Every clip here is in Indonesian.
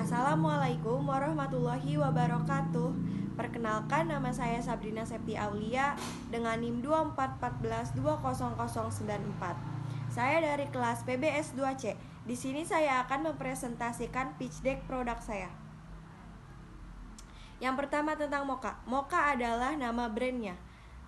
Assalamualaikum warahmatullahi wabarakatuh. Perkenalkan, nama saya Sabrina Septi Aulia dengan NIM 2414200094. Saya dari kelas PBS 2C. Di sini saya akan mempresentasikan pitch deck produk saya. Yang pertama tentang Mocha. Mocha adalah nama brandnya.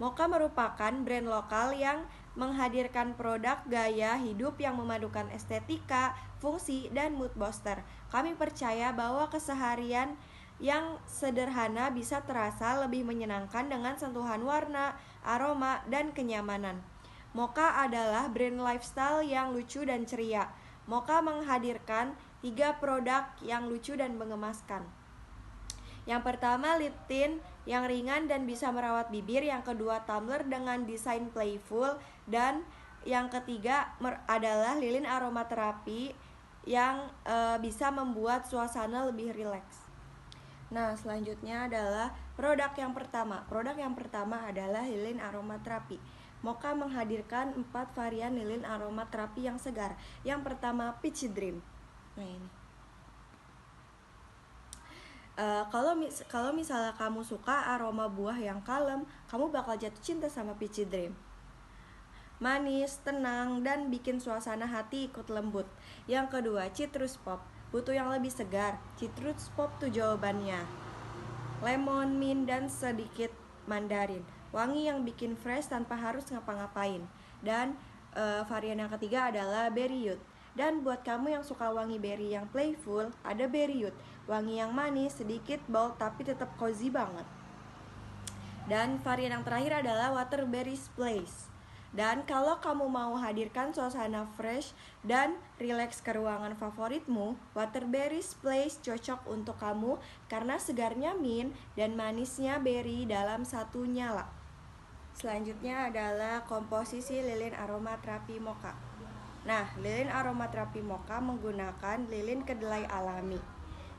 Mocha merupakan brand lokal yang menghadirkan produk gaya hidup yang memadukan estetika, fungsi, dan mood booster. Kami percaya bahwa keseharian yang sederhana bisa terasa lebih menyenangkan dengan sentuhan warna, aroma, dan kenyamanan. Mocha adalah brand lifestyle yang lucu dan ceria. Mocha menghadirkan 3 produk yang lucu dan mengemaskan. Yang pertama, lip tint yang ringan dan bisa merawat bibir. Yang kedua, tumbler dengan desain playful. Dan yang ketiga adalah lilin aromaterapi yang bisa membuat suasana lebih rileks. Nah, selanjutnya adalah produk yang pertama. Produk yang pertama adalah lilin aromaterapi. Mocha menghadirkan 4 varian lilin aromaterapi yang segar. Yang pertama, Peach Dream. Nah, ini. Kalau misalnya kamu suka aroma buah yang kalem, kamu bakal jatuh cinta sama Peach Dream. Manis, tenang, dan bikin suasana hati ikut lembut. Yang kedua, Citrus Pop. Butuh yang lebih segar? Citrus Pop tuh jawabannya. Lemon, mint, dan sedikit mandarin. Wangi yang bikin fresh tanpa harus ngapa-ngapain. Dan varian yang ketiga adalah Berry Youth. Dan buat kamu yang suka wangi berry yang playful, ada Berry Youth. Wangi yang manis, sedikit bold tapi tetap cozy banget. Dan varian yang terakhir adalah Waterberry Splash. Dan kalau kamu mau hadirkan suasana fresh dan relax ke ruangan favoritmu, Waterberry Splash cocok untuk kamu karena segarnya mint dan manisnya berry dalam satu nyala. Selanjutnya adalah komposisi lilin aromaterapi Mocha. Nah, lilin aromaterapi Mocha menggunakan lilin kedelai alami.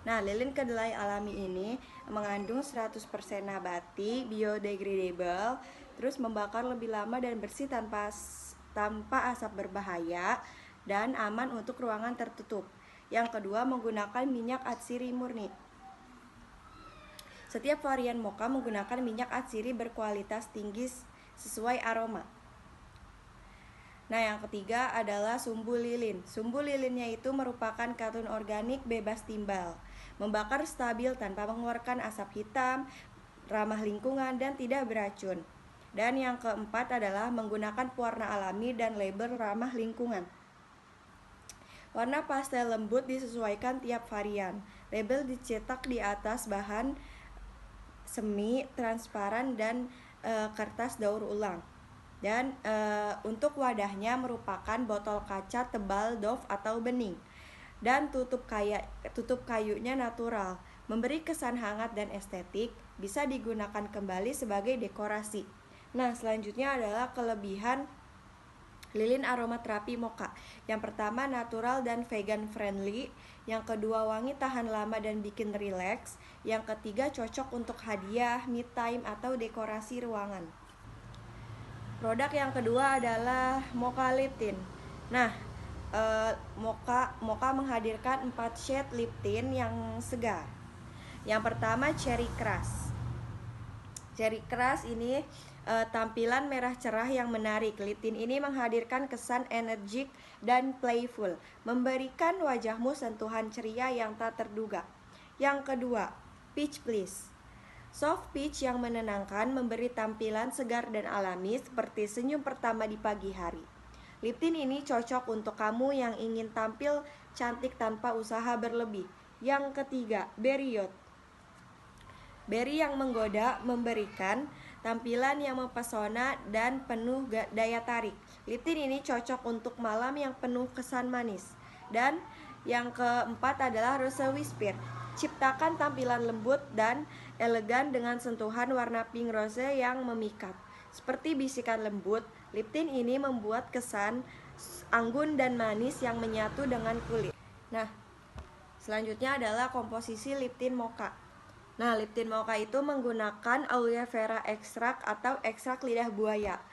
Nah, lilin kedelai alami ini mengandung 100% nabati, biodegradable, terus membakar lebih lama dan bersih tanpa asap berbahaya, dan aman untuk ruangan tertutup. Yang kedua, menggunakan minyak atsiri murni. Setiap varian Mocha menggunakan minyak atsiri berkualitas tinggi sesuai aroma. Nah, yang ketiga adalah sumbu lilin. Sumbu lilinnya itu merupakan katun organik bebas timbal, membakar stabil tanpa mengeluarkan asap hitam, ramah lingkungan, dan tidak beracun. Dan yang keempat adalah menggunakan pewarna alami dan label ramah lingkungan. Warna pastel lembut disesuaikan tiap varian. Label dicetak di atas bahan semi transparan dan kertas daur ulang. Dan untuk wadahnya merupakan botol kaca tebal doff atau bening. Dan tutup kayunya natural, memberi kesan hangat dan estetik, bisa digunakan kembali sebagai dekorasi. Nah, selanjutnya adalah kelebihan lilin aromaterapi Mocha. Yang pertama, natural dan vegan friendly. Yang kedua, wangi tahan lama dan bikin rileks. Yang ketiga, cocok untuk hadiah, me time, atau dekorasi ruangan. Produk yang kedua adalah Mocha Lip Tint. Nah, Mocha menghadirkan 4 shade lip tint yang segar. Yang pertama, Cherry Crush. Cherry Crush ini tampilan merah cerah yang menarik. Lip tint ini menghadirkan kesan energik dan playful, memberikan wajahmu sentuhan ceria yang tak terduga. Yang kedua, Peach Bliss. Soft peach yang menenangkan, memberi tampilan segar dan alami seperti senyum pertama di pagi hari. Lip tint ini cocok untuk kamu yang ingin tampil cantik tanpa usaha berlebih. Yang ketiga, Berry Youth. Berry yang menggoda, memberikan tampilan yang mempesona dan penuh daya tarik. Lip tint ini cocok untuk malam yang penuh kesan manis. Dan yang keempat adalah Rose Whisper. Ciptakan tampilan lembut dan elegan dengan sentuhan warna pink rose yang memikat. Seperti bisikan lembut, lip tint ini membuat kesan anggun dan manis yang menyatu dengan kulit. Nah, selanjutnya adalah komposisi lip tint Mocha. Nah, lip tint Mocha itu menggunakan aloe vera ekstrak atau ekstrak lidah buaya.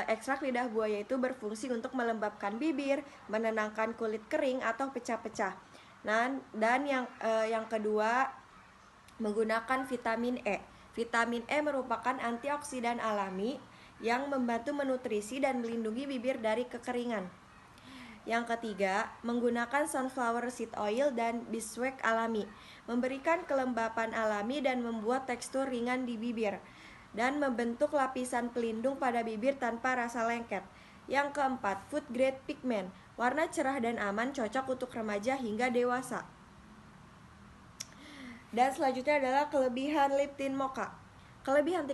Ekstrak lidah buaya itu berfungsi untuk melembabkan bibir, menenangkan kulit kering atau pecah-pecah. Dan yang kedua, menggunakan vitamin E. Vitamin E merupakan antioksidan alami yang membantu menutrisi dan melindungi bibir dari kekeringan. Yang ketiga, menggunakan sunflower seed oil dan beeswax alami, memberikan kelembapan alami dan membuat tekstur ringan di bibir, dan membentuk lapisan pelindung pada bibir tanpa rasa lengket. Yang keempat, food grade pigment, warna cerah dan aman, cocok untuk remaja hingga dewasa. Dan selanjutnya adalah kelebihan lip tint mocha. Kelebihan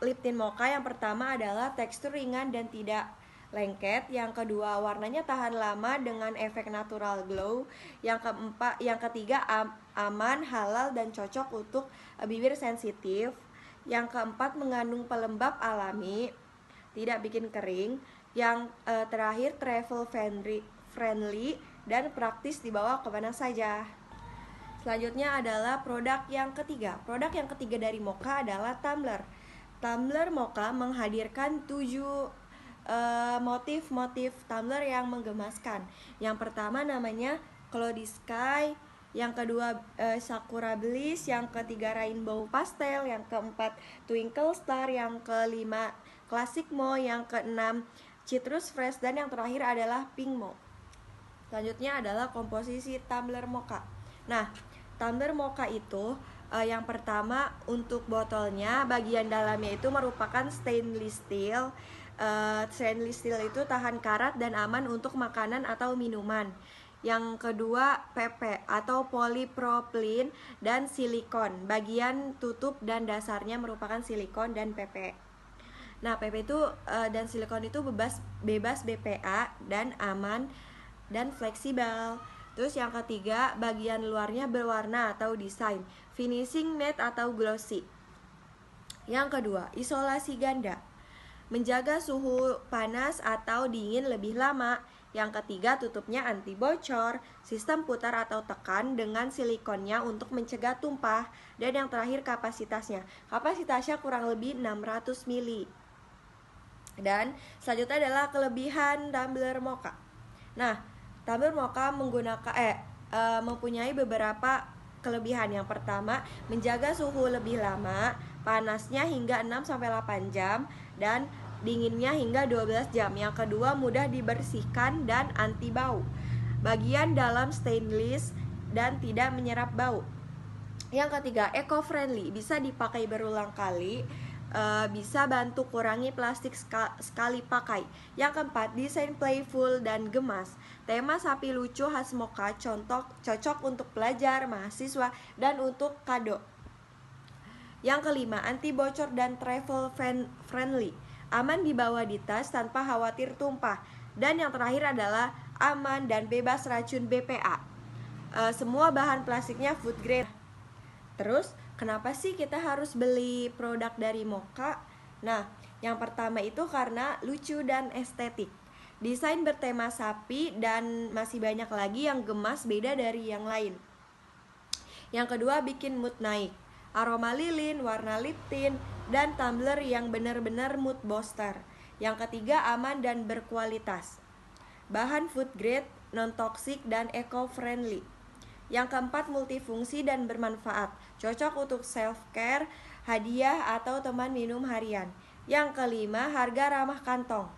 lip tint mocha yang pertama adalah tekstur ringan dan tidak lengket. Yang kedua, warnanya tahan lama dengan efek natural glow. Yang ketiga, aman, halal dan cocok untuk bibir sensitif. Yang keempat, mengandung pelembab alami, tidak bikin kering. Yang terakhir, travel friendly dan praktis dibawa kemana saja. Selanjutnya adalah produk yang ketiga. Produk yang ketiga dari Mocha adalah tumbler. Tumbler Mocha menghadirkan 7 motif-motif tumbler yang menggemaskan. Yang pertama namanya Cloudy Sky, yang kedua Sakura Bliss, yang ketiga Rainbow Pastel, yang keempat Twinkle Star, yang kelima Classic Mo, yang keenam Citrus Fresh, dan yang terakhir adalah Pink Mo. Selanjutnya adalah komposisi tumbler Mocha. Nah, tumbler Mocha itu yang pertama untuk botolnya, bagian dalamnya itu merupakan stainless steel. Stainless steel itu tahan karat dan aman untuk makanan atau minuman. Yang kedua, PP atau polypropylene dan silikon. Bagian tutup dan dasarnya merupakan silikon dan PP. Nah, PP itu dan silikon itu bebas BPA dan aman dan fleksibel. Terus yang ketiga, bagian luarnya berwarna atau desain, finishing matte atau glossy. Yang kedua, isolasi ganda, menjaga suhu panas atau dingin lebih lama. Yang ketiga, tutupnya anti bocor, sistem putar atau tekan dengan silikonnya untuk mencegah tumpah. Dan yang terakhir, kapasitasnya kurang lebih 600 ml. Dan selanjutnya adalah kelebihan tumbler Mocha. Nah, tumbler Mocha mempunyai beberapa kelebihan. Yang pertama, menjaga suhu lebih lama, panasnya hingga 6-8 jam dan dinginnya hingga 12 jam. Yang kedua, mudah dibersihkan dan anti bau. Bagian dalam stainless dan tidak menyerap bau. Yang ketiga, eco-friendly, bisa dipakai berulang kali, bisa bantu kurangi plastik sekali pakai. Yang keempat, desain playful dan gemas. Tema sapi lucu khas Mocha cocok untuk pelajar, mahasiswa, dan untuk kado. Yang kelima, anti bocor dan travel friendly, aman dibawa di tas tanpa khawatir tumpah. Dan yang terakhir adalah aman dan bebas racun BPA. Semua bahan plastiknya food grade. Terus, kenapa sih kita harus beli produk dari Mocha? Nah, yang pertama itu karena lucu dan estetik. Desain bertema sapi dan masih banyak lagi yang gemas beda dari yang lain. Yang kedua, bikin mood naik. Aroma lilin, warna lip tint, dan tumbler yang benar-benar mood booster. Yang ketiga, aman dan berkualitas. Bahan food grade, non-toxic, dan eco-friendly. Yang keempat, multifungsi dan bermanfaat. Cocok untuk self-care, hadiah, atau teman minum harian. Yang kelima, harga ramah kantong.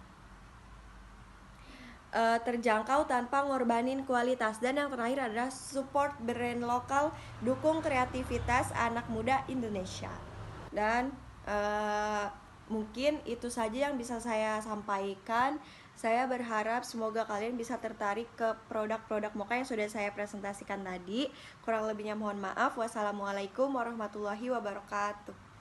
Terjangkau tanpa ngorbanin kualitas. Dan yang terakhir adalah support brand lokal, dukung kreativitas anak muda Indonesia. Dan mungkin itu saja yang bisa saya sampaikan. Saya berharap semoga kalian bisa tertarik ke produk-produk Mocha yang sudah saya presentasikan tadi. Kurang lebihnya mohon maaf. Wassalamualaikum warahmatullahi wabarakatuh.